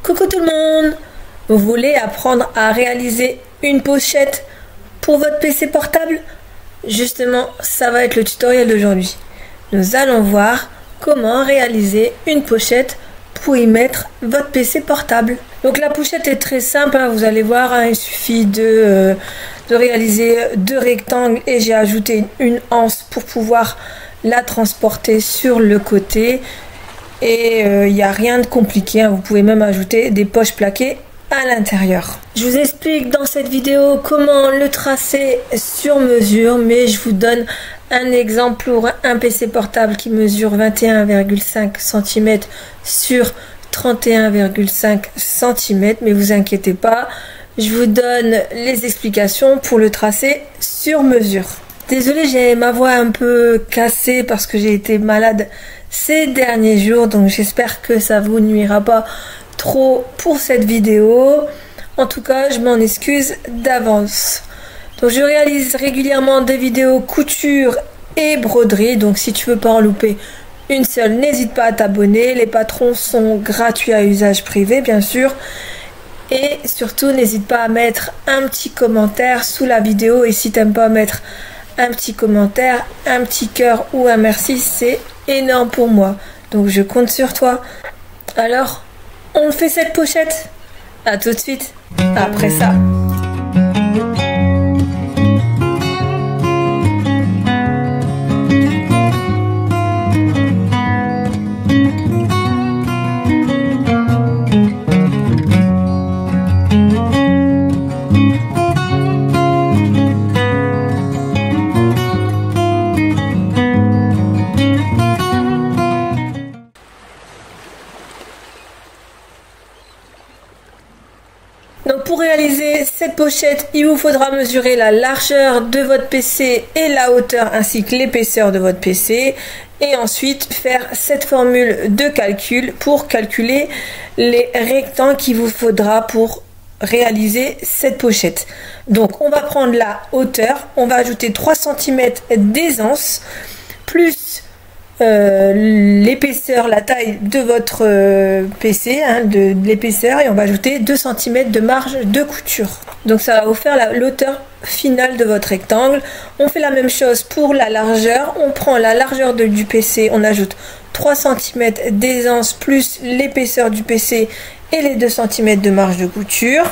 Coucou tout le monde! Vous voulez apprendre à réaliser une pochette pour votre PC portable? Justement, ça va être le tutoriel d'aujourd'hui. Nous allons voir comment réaliser une pochette pour y mettre votre PC portable. Donc la pochette est très simple, hein, vous allez voir, hein, il suffit de réaliser deux rectangles et j'ai ajouté une anse pour pouvoir la transporter sur le côté. Et il n'y a rien de compliqué, hein. Vous pouvez même ajouter des poches plaquées à l'intérieur. Je vous explique dans cette vidéo comment le tracer sur mesure, mais je vous donne un exemple pour un PC portable qui mesure 21,5 cm sur 31,5 cm, mais vous inquiétez pas, je vous donne les explications pour le tracer sur mesure. Désolée, j'ai ma voix un peu cassée parce que j'ai été malade ces derniers jours, donc j'espère que ça vous nuira pas trop pour cette vidéo. En tout cas, je m'en excuse d'avance. Donc je réalise régulièrement des vidéos couture et broderie, donc si tu veux pas en louper une seule, n'hésite pas à t'abonner. Les patrons sont gratuits à usage privé, bien sûr. Et surtout, n'hésite pas à mettre un petit commentaire sous la vidéo, et si t'aimes pas mettre un petit commentaire, un petit cœur ou un merci, c'est énorme pour moi. Donc je compte sur toi. Alors, on fait cette pochette. À tout de suite après ça. Donc pour réaliser cette pochette, il vous faudra mesurer la largeur de votre PC et la hauteur ainsi que l'épaisseur de votre PC. Et ensuite faire cette formule de calcul pour calculer les rectangles qu'il vous faudra pour réaliser cette pochette. Donc on va prendre la hauteur, on va ajouter 3 cm d'aisance plus l'épaisseur, la taille de votre PC, hein, de l'épaisseur, et on va ajouter 2 cm de marge de couture. Donc ça va vous faire l'hauteur finale de votre rectangle. On fait la même chose pour la largeur. On prend la largeur du PC, on ajoute 3 cm d'aisance plus l'épaisseur du PC et les 2 cm de marge de couture.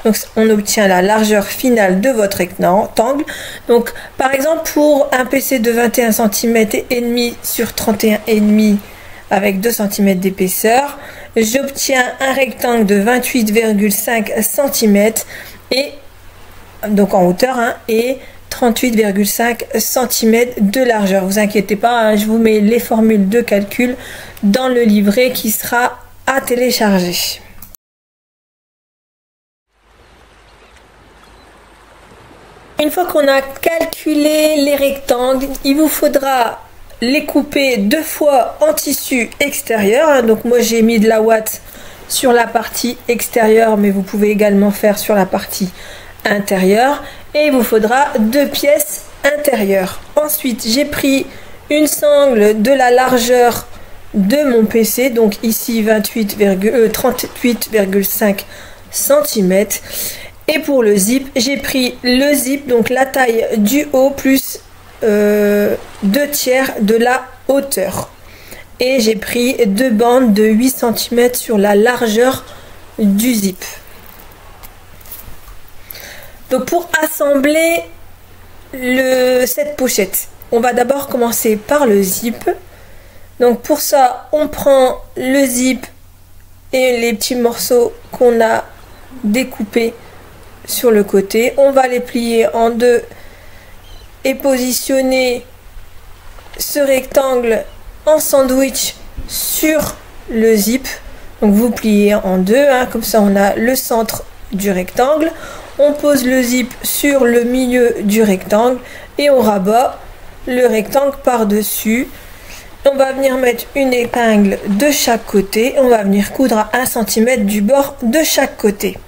Donc on obtient la largeur finale de votre rectangle. Donc par exemple pour un PC de 21 cm et demi sur 31,5 avec 2 cm d'épaisseur, j'obtiens un rectangle de 28,5 cm et donc en hauteur, hein, et 38,5 cm de largeur. Vous inquiétez pas, hein, je vous mets les formules de calcul dans le livret qui sera à télécharger. Une fois qu'on a calculé les rectangles, il vous faudra les couper 2 fois en tissu extérieur. Donc moi j'ai mis de la ouate sur la partie extérieure, mais vous pouvez également faire sur la partie intérieure. Et il vous faudra 2 pièces intérieures. Ensuite j'ai pris une sangle de la largeur de mon PC, donc ici 38,5 cm. Et pour le zip, j'ai pris le zip, donc la taille du haut plus 2 tiers de la hauteur. Et j'ai pris 2 bandes de 8 cm sur la largeur du zip. Donc pour assembler cette pochette, on va d'abord commencer par le zip. Donc pour ça, on prend le zip et les petits morceaux qu'on a découpés sur le côté, on va les plier en deux et positionner ce rectangle en sandwich sur le zip. Donc vous pliez en deux, hein, comme ça on a le centre du rectangle. On pose le zip sur le milieu du rectangle et on rabat le rectangle par dessus. On va venir mettre une épingle de chaque côté. On va venir coudre à 1 cm du bord de chaque côté.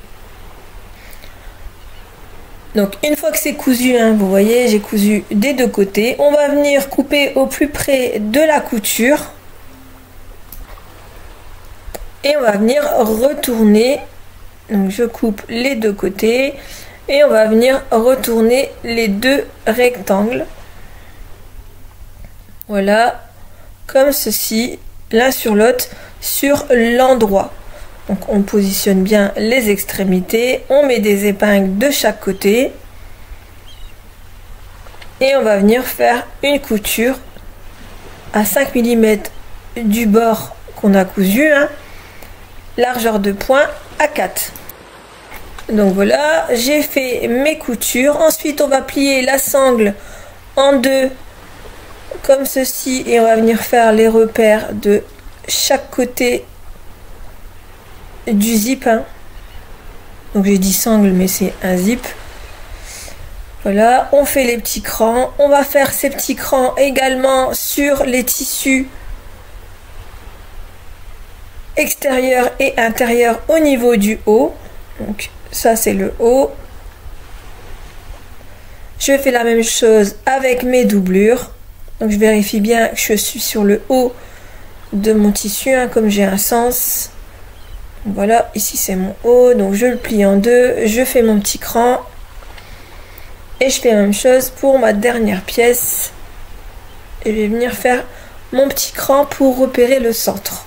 Donc une fois que c'est cousu, hein, vous voyez, j'ai cousu des deux côtés. On va venir couper au plus près de la couture. Et on va venir retourner. Donc je coupe les deux côtés. Et on va venir retourner les deux rectangles. Voilà. Comme ceci. L'un sur l'autre. Sur l'endroit. Donc on positionne bien les extrémités. On met des épingles de chaque côté. Et on va venir faire une couture à 5 mm du bord qu'on a cousu, hein, largeur de point à 4. Donc voilà, j'ai fait mes coutures. Ensuite, on va plier la sangle en deux, comme ceci, et on va venir faire les repères de chaque côté du zip. Hein. Donc j'ai dit sangle, mais c'est un zip. Voilà, on fait les petits crans. On va faire ces petits crans également sur les tissus extérieurs et intérieurs au niveau du haut. Donc ça c'est le haut. Je fais la même chose avec mes doublures. Donc je vérifie bien que je suis sur le haut de mon tissu, hein, comme j'ai un sens. Voilà, ici c'est mon haut. Donc je le plie en deux. Je fais mon petit cran. Et je fais la même chose pour ma dernière pièce. Et je vais venir faire mon petit cran pour repérer le centre.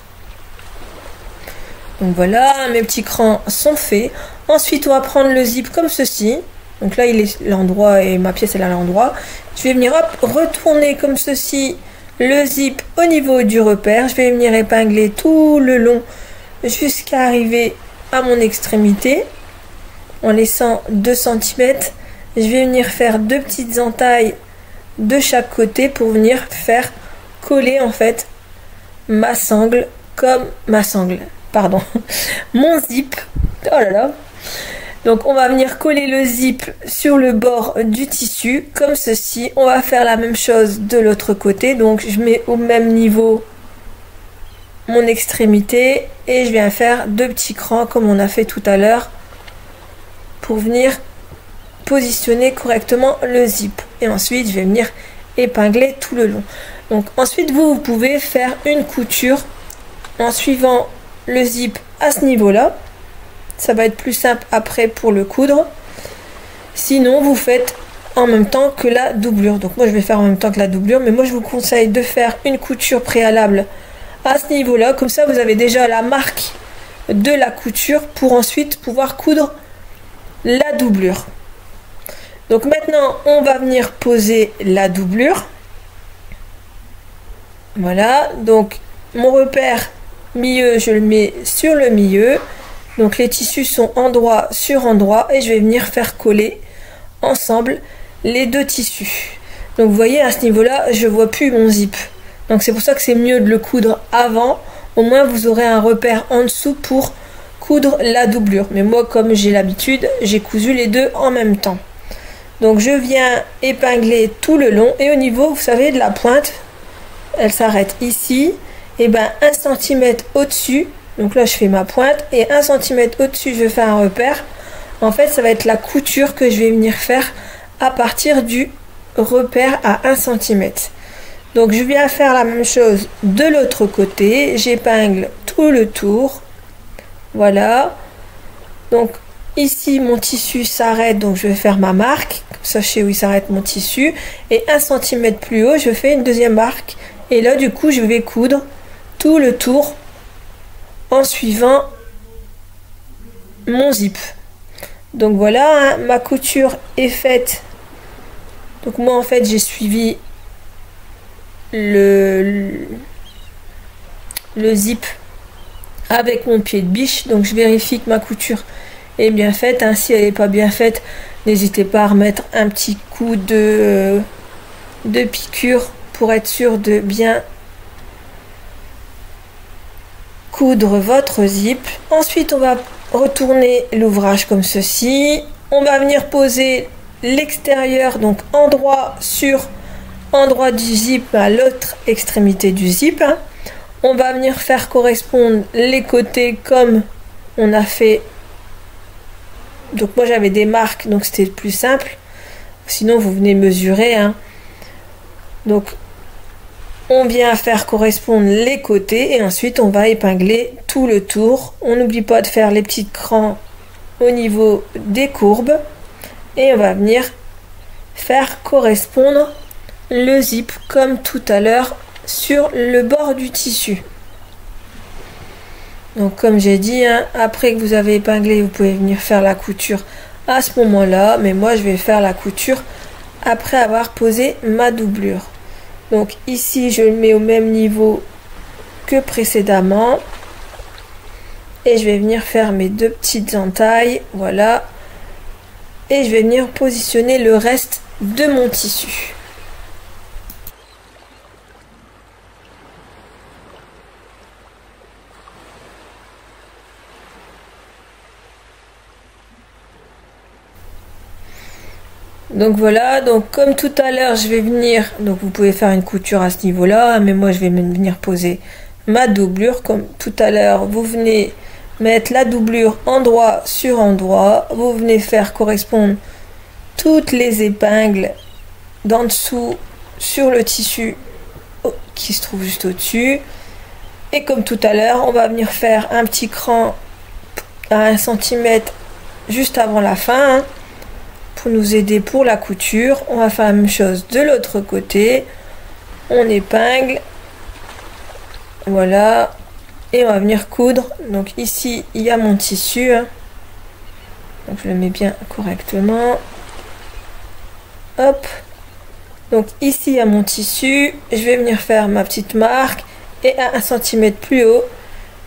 Donc voilà, mes petits crans sont faits. Ensuite, on va prendre le zip comme ceci. Donc là, il est l'endroit et ma pièce elle est à l'endroit. Je vais venir retourner comme ceci le zip au niveau du repère. Je vais venir épingler tout le long jusqu'à arriver à mon extrémité en laissant 2 cm. Je vais venir faire 2 petites entailles de chaque côté pour venir faire coller en fait ma sangle comme mon zip. Oh là là. Donc on va venir coller le zip sur le bord du tissu comme ceci. On va faire la même chose de l'autre côté. Donc je mets au même niveau mon extrémité et je viens faire 2 petits crans comme on a fait tout à l'heure pour venir positionner correctement le zip. Et ensuite je vais venir épingler tout le long. Donc ensuite vous pouvez faire une couture en suivant le zip à ce niveau là. Ça va être plus simple après pour le coudre. Sinon vous faites en même temps que la doublure. Donc moi je vais faire en même temps que la doublure, mais moi je vous conseille de faire une couture préalable à ce niveau là, comme ça vous avez déjà la marque de la couture pour ensuite pouvoir coudre la doublure. Donc maintenant on va venir poser la doublure. Voilà, donc mon repère milieu je le mets sur le milieu. Donc les tissus sont endroit sur endroit et je vais venir faire coller ensemble les deux tissus. Donc vous voyez à ce niveau là je vois plus mon zip. Donc c'est pour ça que c'est mieux de le coudre avant. Au moins vous aurez un repère en dessous pour coudre la doublure. Mais moi comme j'ai l'habitude j'ai cousu les deux en même temps. Donc je viens épingler tout le long et au niveau vous savez de la pointe elle s'arrête ici. Et ben 1 cm au-dessus. Donc là je fais ma pointe et 1 cm au-dessus je fais un repère. En fait ça va être la couture que je vais venir faire à partir du repère à 1 cm. Donc je viens faire la même chose de l'autre côté. J'épingle tout le tour. Voilà. Donc ici mon tissu s'arrête, donc je vais faire ma marque. Comme ça je sais où il s'arrête mon tissu. Et 1 cm plus haut je fais une deuxième marque. Et là du coup je vais coudre tout le tour en suivant mon zip. Donc voilà, hein, ma couture est faite. Donc moi en fait j'ai suivi le zip avec mon pied de biche. Donc je vérifie que ma couture est bien faite, hein. Si elle n'est pas bien faite, n'hésitez pas à remettre un petit coup de piqûre pour être sûr de bien coudre votre zip. Ensuite on va retourner l'ouvrage comme ceci. On va venir poser l'extérieur, donc endroit sur endroit du zip à l'autre extrémité du zip. On va venir faire correspondre les côtés comme on a fait. Donc moi j'avais des marques donc c'était plus simple. Sinon vous venez mesurer, hein. Donc on vient faire correspondre les côtés et ensuite on va épingler tout le tour. On n'oublie pas de faire les petits crans au niveau des courbes et on va venir faire correspondre le zip comme tout à l'heure sur le bord du tissu. Donc comme j'ai dit, hein, après que vous avez épinglé, vous pouvez venir faire la couture à ce moment-là, mais moi je vais faire la couture après avoir posé ma doublure. Donc ici je le mets au même niveau que précédemment et je vais venir faire mes deux petites entailles, voilà, et je vais venir positionner le reste de mon tissu. Donc voilà, donc comme tout à l'heure je vais venir, donc vous pouvez faire une couture à ce niveau là, mais moi je vais venir poser ma doublure comme tout à l'heure. Vous venez mettre la doublure endroit sur endroit, vous venez faire correspondre toutes les épingles d'en dessous sur le tissu qui se trouve juste au dessus, et comme tout à l'heure on va venir faire un petit cran à 1 cm juste avant la fin, hein, pour nous aider pour la couture. On va faire la même chose de l'autre côté, on épingle, voilà, et on va venir coudre. Donc ici il y a mon tissu, hein. Donc je le mets bien correctement, hop, donc ici il y a mon tissu, je vais venir faire ma petite marque et à 1 cm plus haut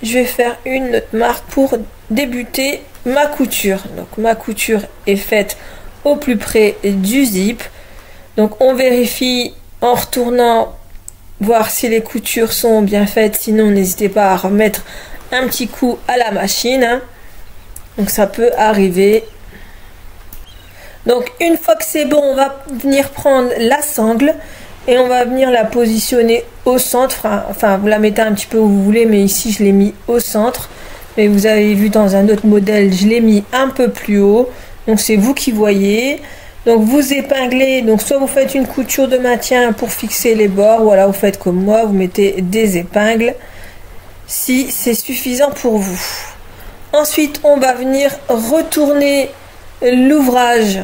je vais faire une autre marque pour débuter ma couture. Donc ma couture est faite au plus près du zip, donc on vérifie en retournant voir si les coutures sont bien faites, sinon n'hésitez pas à remettre un petit coup à la machine, hein. Donc ça peut arriver. Donc une fois que c'est bon, on va venir prendre la sangle et on va venir la positionner au centre, enfin vous la mettez un petit peu où vous voulez, mais ici je l'ai mis au centre, mais vous avez vu dans un autre modèle je l'ai mis un peu plus haut, donc c'est vous qui voyez. Donc vous épinglez, donc soit vous faites une couture de maintien pour fixer les bords, ou alors vous faites comme moi, vous mettez des épingles si c'est suffisant pour vous. Ensuite on va venir retourner l'ouvrage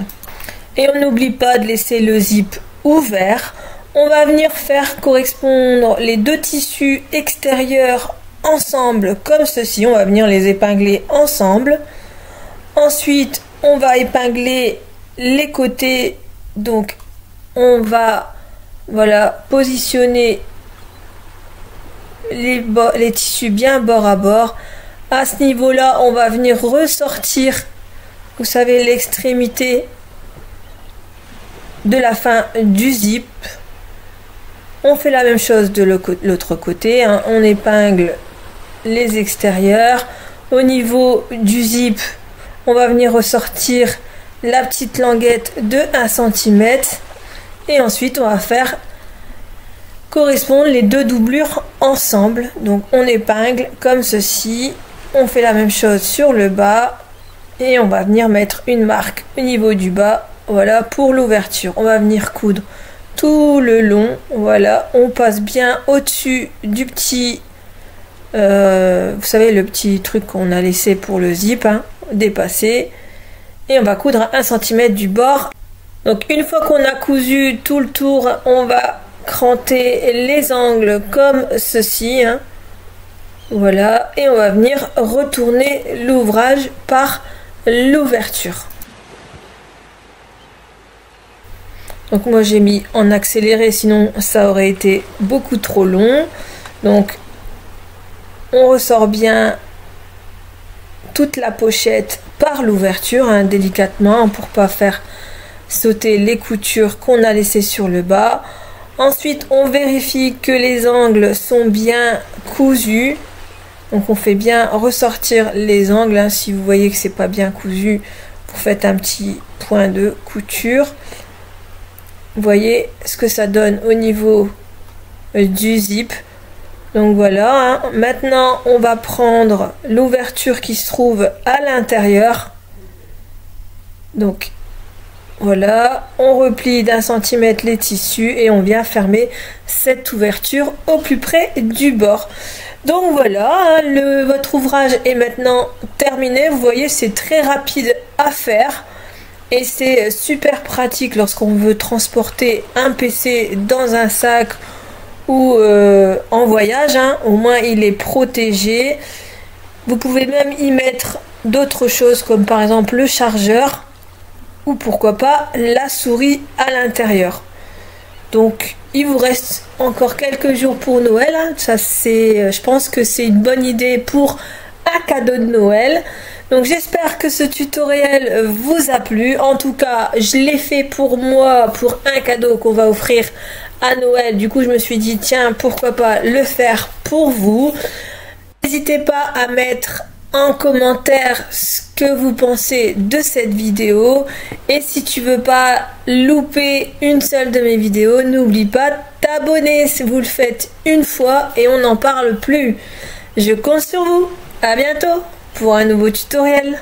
et on n'oublie pas de laisser le zip ouvert. On va venir faire correspondre les deux tissus extérieurs ensemble comme ceci, on va venir les épingler ensemble. Ensuite on va épingler les côtés, donc on va, voilà, positionner les tissus bien bord à bord. À ce niveau là on va venir ressortir, vous savez, l'extrémité de la fin du zip. On fait la même chose de l'autre côté, hein. On épingle les extérieurs. Au niveau du zip on va venir ressortir la petite languette de 1 cm et ensuite on va faire correspondre les deux doublures ensemble. Donc on épingle comme ceci, on fait la même chose sur le bas et on va venir mettre une marque au niveau du bas, voilà, pour l'ouverture. On va venir coudre tout le long, voilà, on passe bien au-dessus du petit vous savez, le petit truc qu'on a laissé pour le zip, hein, dépassé, et on va coudre à 1 cm du bord. Donc une fois qu'on a cousu tout le tour, on va cranter les angles comme ceci, hein. Voilà, et on va venir retourner l'ouvrage par l'ouverture. Donc moi j'ai mis en accéléré, sinon ça aurait été beaucoup trop long. Donc on ressort bien toute la pochette par l'ouverture, hein, délicatement, pour pas faire sauter les coutures qu'on a laissées sur le bas. Ensuite on vérifie que les angles sont bien cousus, donc on fait bien ressortir les angles, hein. Si vous voyez que c'est pas bien cousu, vous faites un petit point de couture. Vous voyez ce que ça donne au niveau du zip. Donc voilà, hein. Maintenant on va prendre l'ouverture qui se trouve à l'intérieur. Donc Voilà, on replie d'1 cm les tissus et on vient fermer cette ouverture au plus près du bord. Donc voilà, votre ouvrage est maintenant terminé. Vous voyez, c'est très rapide à faire et c'est super pratique lorsqu'on veut transporter un PC dans un sac ou en voyage, hein. Au moins il est protégé. Vous pouvez même y mettre d'autres choses comme par exemple le chargeur ou pourquoi pas la souris à l'intérieur. Donc il vous reste encore quelques jours pour Noël, hein. Ça c'est, je pense que c'est une bonne idée pour un cadeau de Noël. Donc j'espère que ce tutoriel vous a plu. En tout cas, je l'ai fait pour moi, pour un cadeau qu'on va offrir à Noël. Du coup, je me suis dit, tiens, pourquoi pas le faire pour vous. N'hésitez pas à mettre en commentaire ce que vous pensez de cette vidéo. Et si tu veux pas louper une seule de mes vidéos, n'oublie pas de t'abonner. Si vous le faites une fois et on n'en parle plus. Je compte sur vous. À bientôt pour un nouveau tutoriel.